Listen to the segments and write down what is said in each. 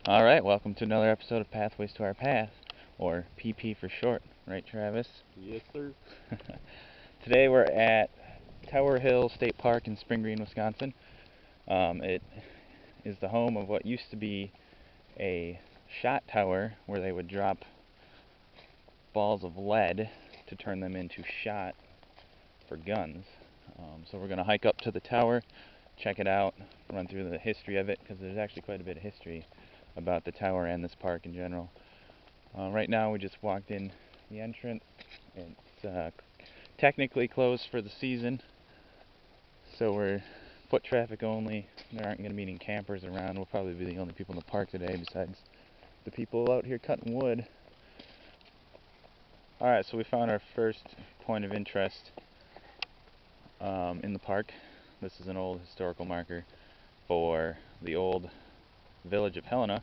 Alright, welcome to another episode of Pathways to Our Path, or PP for short, right Travis? Yes, sir. Today we're at Tower Hill State Park in Spring Green, Wisconsin. It is the home of what used to be a shot tower where they would drop balls of lead to turn them into shot for guns. So we're going to hike up to the tower, check it out, run through the history of it, because there's actually quite a bit of history about the tower and this park in general. Right now we just walked in the entrance. It's technically closed for the season, so we're foot traffic only. There aren't going to be any campers around. We'll probably be the only people in the park today besides the people out here cutting wood. Alright, so we found our first point of interest in the park. This is an old historical marker for the old village of Helena,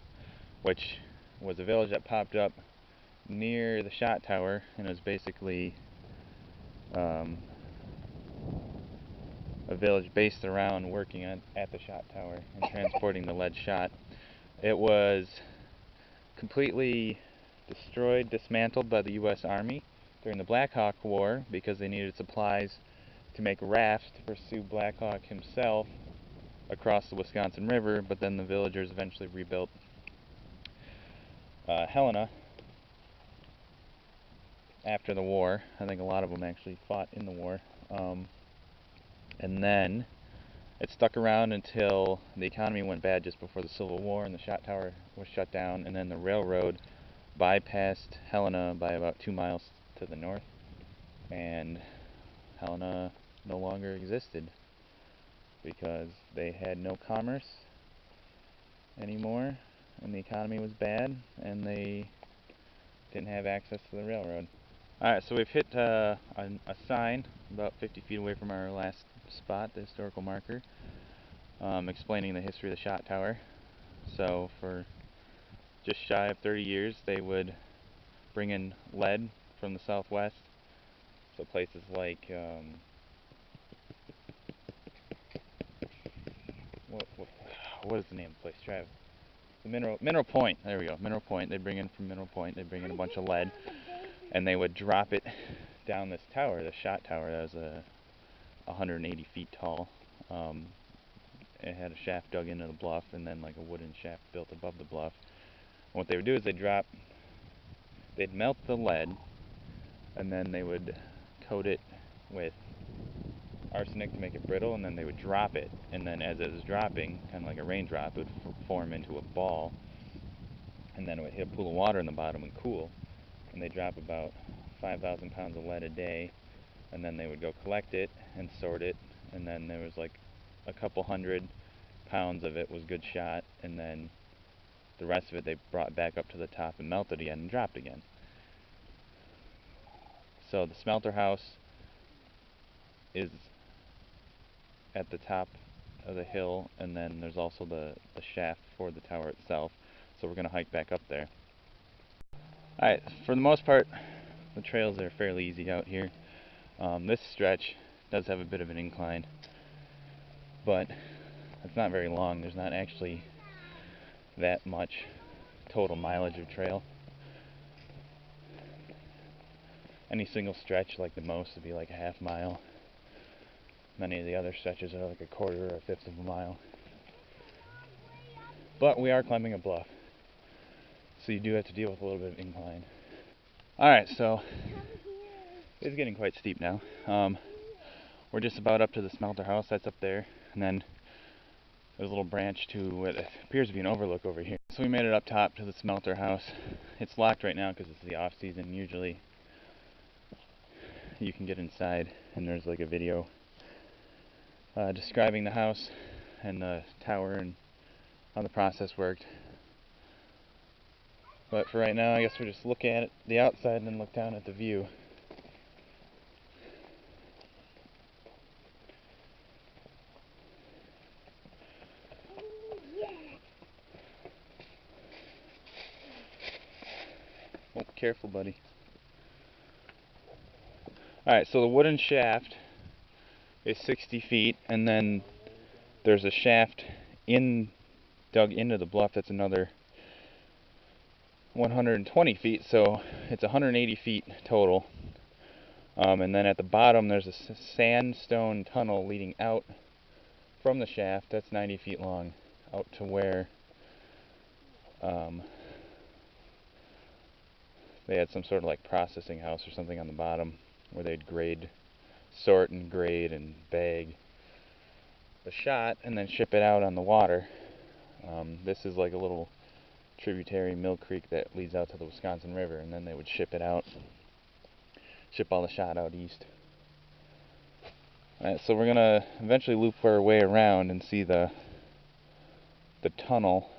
which was a village that popped up near the shot tower, and it was basically a village based around working at the shot tower and transporting the lead shot. It was completely destroyed, dismantled by the U.S. Army during the Black Hawk War because they needed supplies to make rafts to pursue Black Hawk himself across the Wisconsin River, but then the villagers eventually rebuilt Helena after the war. I think a lot of them actually fought in the war. And then it stuck around until the economy went bad just before the Civil War, and the shot tower was shut down, and then the railroad bypassed Helena by about 2 miles to the north, and Helena no longer existed because they had no commerce anymore, and the economy was bad, and they didn't have access to the railroad. Alright, so we've hit a sign about 50 feet away from our last spot, the historical marker, explaining the history of the shot tower. So for just shy of 30 years they would bring in lead from the southwest, so places like what is the name of the place, Travis? The Mineral Point. There we go, Mineral Point. They'd bring in from Mineral Point, they'd bring in a bunch of lead, and they would drop it down this tower, the shot tower that was 180 feet tall. It had a shaft dug into the bluff, and then like a wooden shaft built above the bluff. And what they would do is they'd melt the lead, and then they would coat it with arsenic to make it brittle, and then they would drop it, and then as it was dropping, kind of like a raindrop, it would form into a ball, and then it would hit a pool of water in the bottom and cool, and they drop about 5,000 pounds of lead a day, and then they would go collect it and sort it, and then there was like a couple hundred pounds of it was good shot, and then the rest of it they brought back up to the top and melted again and dropped again. So the smelter house is at the top of the hill, and then there's also the shaft for the tower itself, so we're going to hike back up there. Alright, for the most part the trails are fairly easy out here. This stretch does have a bit of an incline, but it's not very long. There's not actually that much total mileage of trail. Any single stretch, like the most, would be like a half mile. Many of the other stretches are like a quarter or a fifth of a mile. But we are climbing a bluff, so you do have to deal with a little bit of incline. Alright, so it's getting quite steep now. We're just about up to the smelter house, that's up there, and then there's a little branch to what appears to be an overlook over here. So we made it up top to the smelter house. It's locked right now because it's the off season. Usually you can get inside, and there's like a video describing the house and the tower and how the process worked. But for right now, I guess we'll just look at the outside and then look down at the view. Oh, careful, buddy. Alright, so the wooden shaft is 60 feet, and then there's a shaft dug into the bluff that's another 120 feet, so it's 180 feet total. And then at the bottom there's a sandstone tunnel leading out from the shaft. That's 90 feet long, out to where they had some sort of like processing house or something on the bottom where they'd sort and grade and bag the shot and then ship it out on the water. This is like a little tributary, Mill Creek, that leads out to the Wisconsin River, and then they would ship all the shot out east. Alright, so we're gonna eventually loop our way around and see the tunnel,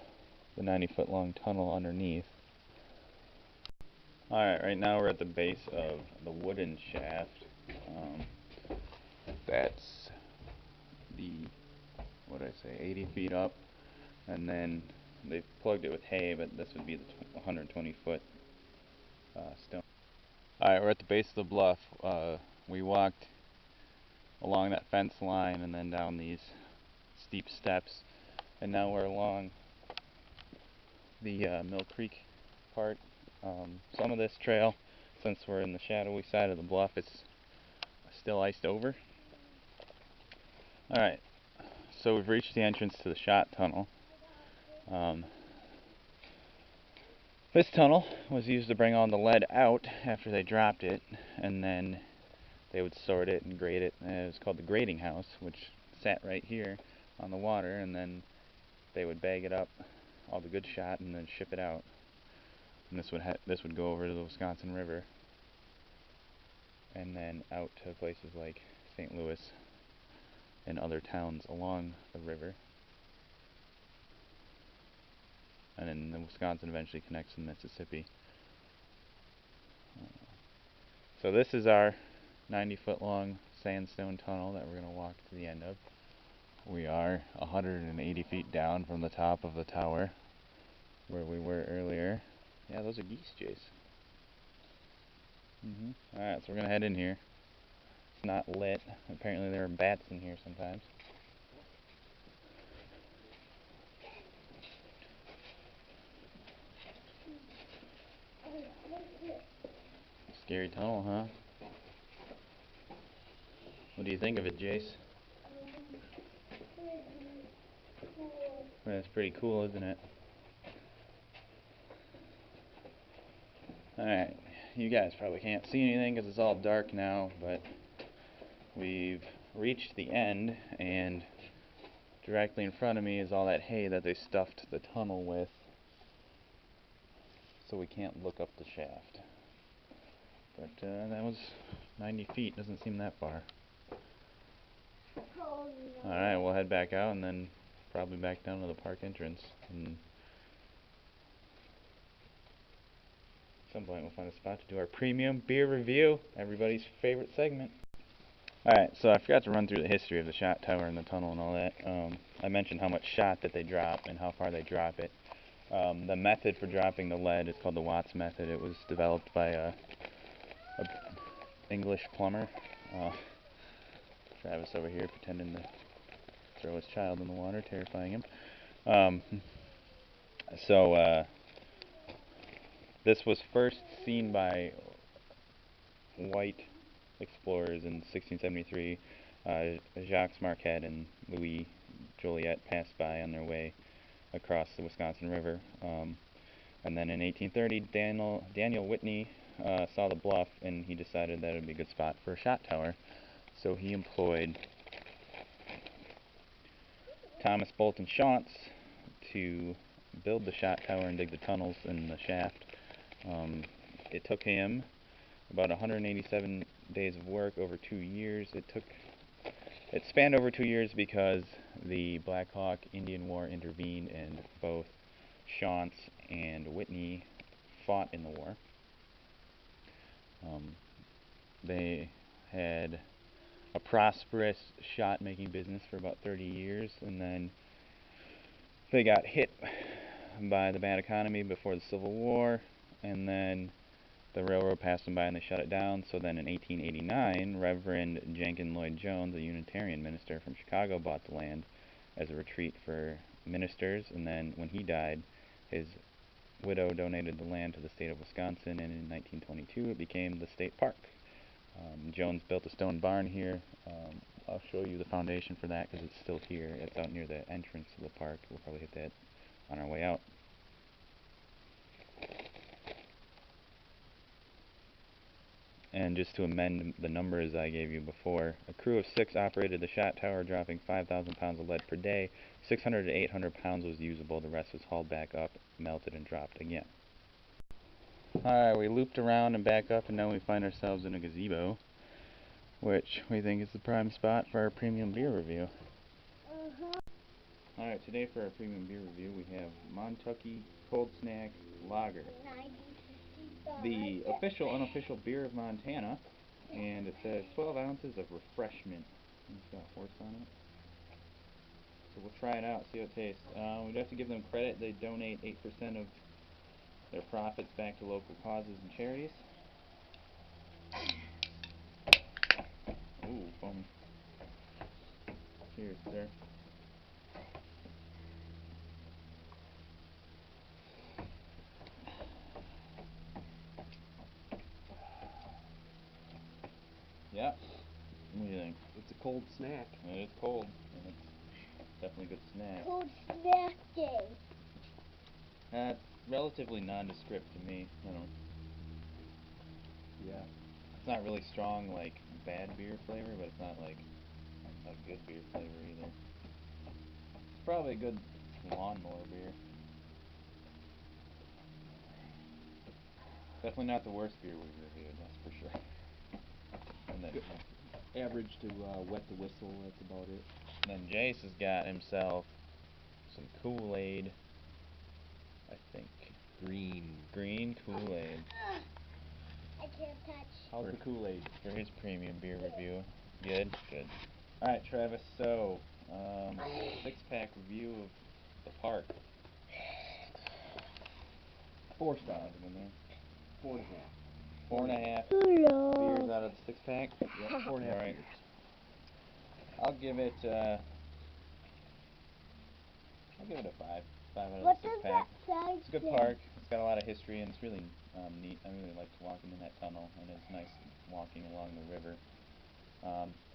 the 90-foot long tunnel underneath. Alright, right now we're at the base of the wooden shaft. That's what did I say, 80 feet up, and then they plugged it with hay, but this would be the 120-foot stone. Alright, we're at the base of the bluff. We walked along that fence line and then down these steep steps, and now we're along the Mill Creek part. Some of this trail, since we're in the shadowy side of the bluff, it's still iced over. Alright, so we've reached the entrance to the shot tunnel. This tunnel was used to bring all the lead out after they dropped it, and then they would sort it and grade it. And it was called the grading house, which sat right here on the water, and then they would bag it up, all the good shot, and then ship it out. And this would go over to the Wisconsin River, and then out to places like St. Louis and other towns along the river. And then the Wisconsin eventually connects with Mississippi. So this is our 90-foot long sandstone tunnel that we're going to walk to the end of. We are 180 feet down from the top of the tower where we were earlier. Yeah, those are geese, Jace. Alright, so we're going to head in here. It's not lit. Apparently there are bats in here sometimes. Scary tunnel, huh? What do you think of it, Jace? That's pretty cool, isn't it? Alright, you guys probably can't see anything because it's all dark now, but we've reached the end, and directly in front of me is all that hay that they stuffed the tunnel with, so we can't look up the shaft. But that was 90 feet, doesn't seem that far. Alright, we'll head back out and then probably back down to the park entrance. And at some point we'll find a spot to do our premium beer review, everybody's favorite segment. Alright, so I forgot to run through the history of the shot tower and the tunnel and all that. I mentioned how much shot that they drop and how far they drop it. The method for dropping the lead is called the Watts method. It was developed by a English plumber. Travis over here pretending to throw his child in the water, terrifying him. This was first seen by white explorers in 1673. Jacques Marquette and Louis Joliet passed by on their way across the Wisconsin River. And then in 1830, Daniel Whitney saw the bluff, and he decided that it would be a good spot for a shot tower. So he employed Thomas Bolton Shantz to build the shot tower and dig the tunnels in the shaft. It took him about 187 days of work over 2 years. It spanned over 2 years because the Black Hawk Indian War intervened, and both Shantz and Whitney fought in the war. They had a prosperous shot-making business for about 30 years, and then they got hit by the bad economy before the Civil War, and then the railroad passed them by and they shut it down. So then in 1889, Reverend Jenkin Lloyd Jones, a Unitarian minister from Chicago, bought the land as a retreat for ministers, and then when he died, his widow donated the land to the state of Wisconsin, and in 1922 it became the state park. Jones built a stone barn here. I'll show you the foundation for that because it's still here. It's out near the entrance to the park. We'll probably hit that on our way out. And just to amend the numbers I gave you before, a crew of 6 operated the shot tower, dropping 5,000 pounds of lead per day. 600 to 800 pounds was usable. The rest was hauled back up, melted, and dropped again. Alright, we looped around and back up, and now we find ourselves in a gazebo, which we think is the prime spot for our premium beer review. Alright, today for our premium beer review we have Montucky Cold Snack Lager. The official, unofficial beer of Montana, and it says 12 ounces of refreshment. It's got a horse on it. So we'll try it out, see how it tastes. We'd have to give them credit. They donate 8% of their profits back to local causes and charities. Ooh, foamy. Cheers, sir. Yeah. What do you think? It's a cold snack. It is cold, and it's definitely a good snack. Cold snack day. Relatively nondescript to me. I don't. Yeah. It's not really strong, like bad beer flavor, but it's not like a good beer flavor either. It's probably a good lawnmower beer. Definitely not the worst beer we've reviewed, that's for sure. And then, Average to wet the whistle, that's about it. then Jace has got himself some Kool-Aid, I think. Green Kool-Aid. I can't touch. How's the Kool-Aid? For his premium beer review. Good? Good. Alright, Travis, so, 6-pack review of the park. 4 stars. In there. 4.5. 4.5 Hello. beers out of the 6-pack? Yep, 4.5 Alright. beers. I'll give it a 5. 5 out of What the does 6-pack. that sign It's a good say? park. It's got a lot of history, and it's really neat. I really liked walking in that tunnel, and it's nice walking along the river.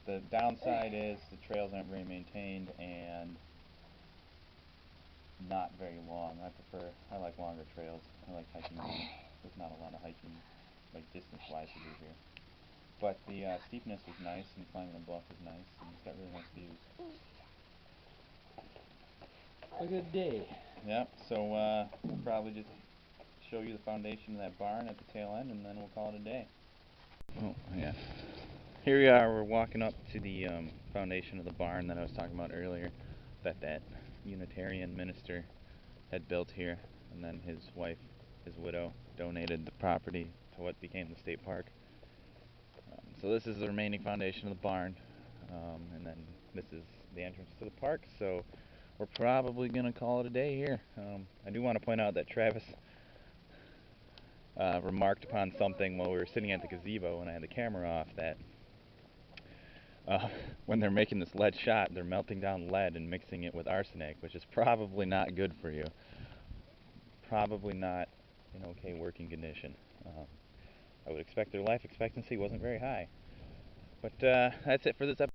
The downside is the trails aren't very maintained and not very long. I like longer trails. I like hiking. There's not a lot of hiking, like distance-wise, to do here. But the steepness is nice, and climbing the bluff is nice, and it's got really nice views. A good day. Yep, so we'll probably just show you the foundation of that barn at the tail end, and then we'll call it a day. Oh, yeah. Here we are, we're walking up to the foundation of the barn that I was talking about earlier, that Unitarian minister had built here, and then his wife, his widow, donated the property to what became the state park. So this is the remaining foundation of the barn, and then this is the entrance to the park, so we're probably going to call it a day here. I do want to point out that Travis remarked upon something while we were sitting at the gazebo when I had the camera off, that when they're making this lead shot, they're melting down lead and mixing it with arsenic, which is probably not good for you. Probably not in okay working condition. I would expect their life expectancy wasn't very high. But that's it for this episode.